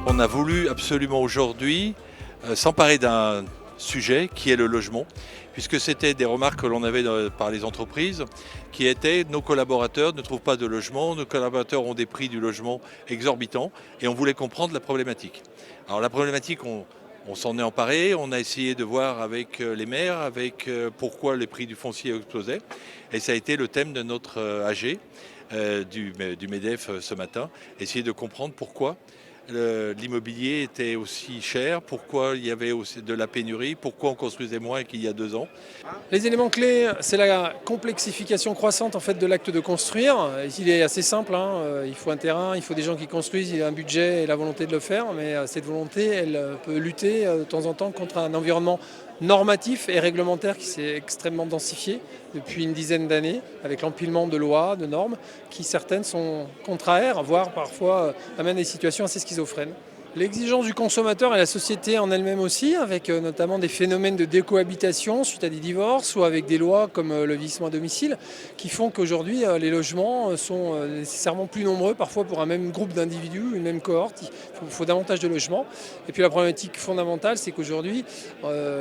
On a voulu absolument aujourd'hui s'emparer d'un sujet qui est le logement, puisque c'était des remarques que l'on avait par les entreprises qui étaient nos collaborateurs ne trouvent pas de logement, nos collaborateurs ont des prix du logement exorbitants et on voulait comprendre la problématique. Alors la problématique, on s'en est emparé, on a essayé de voir avec les maires, avec pourquoi les prix du foncier explosaient et ça a été le thème de notre AG du MEDEF ce matin, essayer de comprendre pourquoi l'immobilier était aussi cher, pourquoi il y avait aussi de la pénurie, pourquoi on construisait moins qu'il y a 2 ans. Les éléments clés, c'est la complexification croissante en fait, de l'acte de construire. Il est assez simple, il faut un terrain, il faut des gens qui construisent, il y a un budget et la volonté de le faire, mais cette volonté, elle peut lutter de temps en temps contre un environnement normatif et réglementaire qui s'est extrêmement densifié depuis une dizaine d'années, avec l'empilement de lois, de normes, qui certaines sont contraires, voire parfois amènent des situations assez schizophrènes. L'exigence du consommateur et la société en elle-même aussi, avec notamment des phénomènes de décohabitation suite à des divorces ou avec des lois comme le vieillissement à domicile, qui font qu'aujourd'hui les logements sont nécessairement plus nombreux, parfois pour un même groupe d'individus, une même cohorte, il faut davantage de logements. Et puis la problématique fondamentale, c'est qu'aujourd'hui,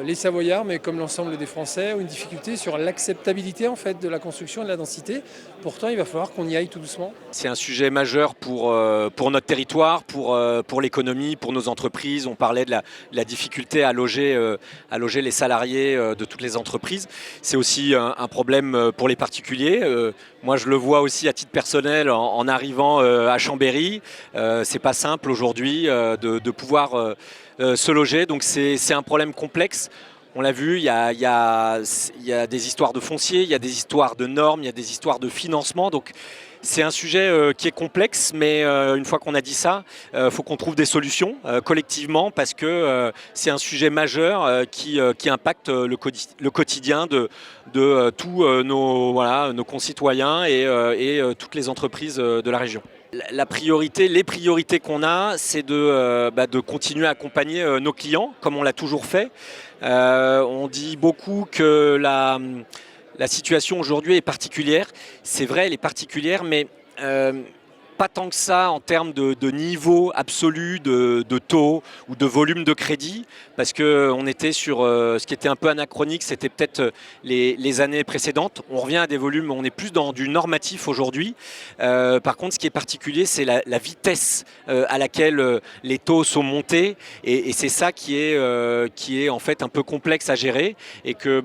les Savoyards, mais comme l'ensemble des Français, ont une difficulté sur l'acceptabilité en fait, de la construction et de la densité. Pourtant, il va falloir qu'on y aille tout doucement. C'est un sujet majeur pour notre territoire, pour l'économie, pour nos entreprises. On parlait de la difficulté à loger les salariés de toutes les entreprises. C'est aussi un problème pour les particuliers. Moi, je le vois aussi à titre personnel en arrivant à Chambéry. C'est pas simple aujourd'hui de pouvoir se loger. Donc c'est un problème complexe. On l'a vu, il y a des histoires de foncier, il y a des histoires de normes, il y a des histoires de financement. Donc c'est un sujet qui est complexe, mais une fois qu'on a dit ça, faut qu'on trouve des solutions collectivement parce que c'est un sujet majeur qui impacte le quotidien de tous nos concitoyens et toutes les entreprises de la région. Les priorités qu'on a, c'est de continuer à accompagner nos clients comme on l'a toujours fait. On dit beaucoup que la situation aujourd'hui est particulière. C'est vrai, elle est particulière, mais pas tant que ça en termes de niveau absolu de taux ou de volume de crédit, parce qu'on était sur ce qui était un peu anachronique, c'était peut-être les années précédentes. On revient à des volumes, on est plus dans du normatif aujourd'hui. Par contre, ce qui est particulier, c'est la vitesse à laquelle les taux sont montés, et c'est ça qui est en fait un peu complexe à gérer, et que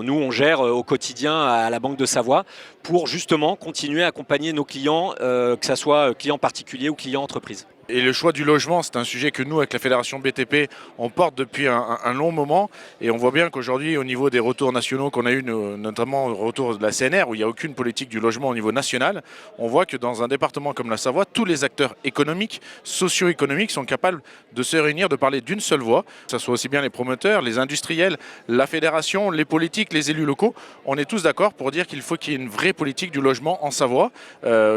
nous on gère au quotidien à la Banque de Savoie pour justement continuer à accompagner nos clients, que ce soit clients particuliers ou clients entreprises. Et le choix du logement, c'est un sujet que nous, avec la Fédération BTP, on porte depuis un long moment. Et on voit bien qu'aujourd'hui, au niveau des retours nationaux qu'on a eu, notamment au retour de la CNR, où il n'y a aucune politique du logement au niveau national, on voit que dans un département comme la Savoie, tous les acteurs économiques, socio-économiques sont capables de se réunir, de parler d'une seule voix. Que ce soit aussi bien les promoteurs, les industriels, la fédération, les politiques, les élus locaux. On est tous d'accord pour dire qu'il faut qu'il y ait une vraie politique du logement en Savoie,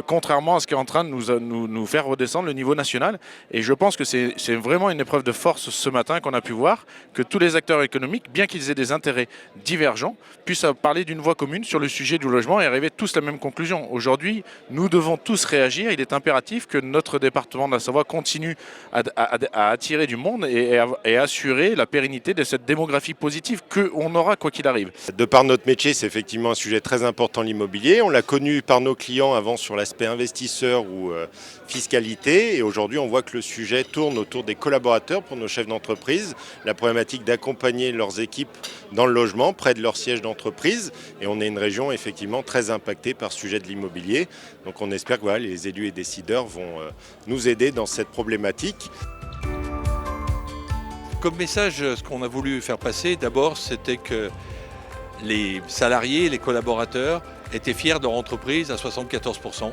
contrairement à ce qui est en train de nous faire redescendre le niveau national. Et je pense que c'est vraiment une épreuve de force ce matin qu'on a pu voir, que tous les acteurs économiques, bien qu'ils aient des intérêts divergents, puissent parler d'une voix commune sur le sujet du logement et arriver tous à la même conclusion. Aujourd'hui, nous devons tous réagir. Il est impératif que notre département de la Savoie continue à attirer du monde et assurer la pérennité de cette démographie positive qu'on aura quoi qu'il arrive. De par notre métier, c'est effectivement un sujet très important, l'immobilier. On l'a connu par nos clients avant sur l'aspect investisseur ou fiscalité, et aujourd'hui on voit que le sujet tourne autour des collaborateurs pour nos chefs d'entreprise, la problématique d'accompagner leurs équipes dans le logement, près de leur siège d'entreprise, et on est une région effectivement très impactée par ce sujet de l'immobilier. Donc on espère que les élus et décideurs vont nous aider dans cette problématique. Comme message, ce qu'on a voulu faire passer d'abord, c'était que les salariés, les collaborateurs étaient fiers de leur entreprise à 74%.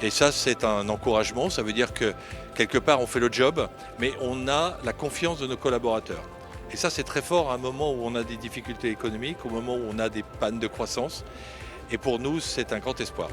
Et ça, c'est un encouragement. Ça veut dire que quelque part, on fait le job, mais on a la confiance de nos collaborateurs. Et ça, c'est très fort à un moment où on a des difficultés économiques, au moment où on a des pannes de croissance. Et pour nous, c'est un grand espoir.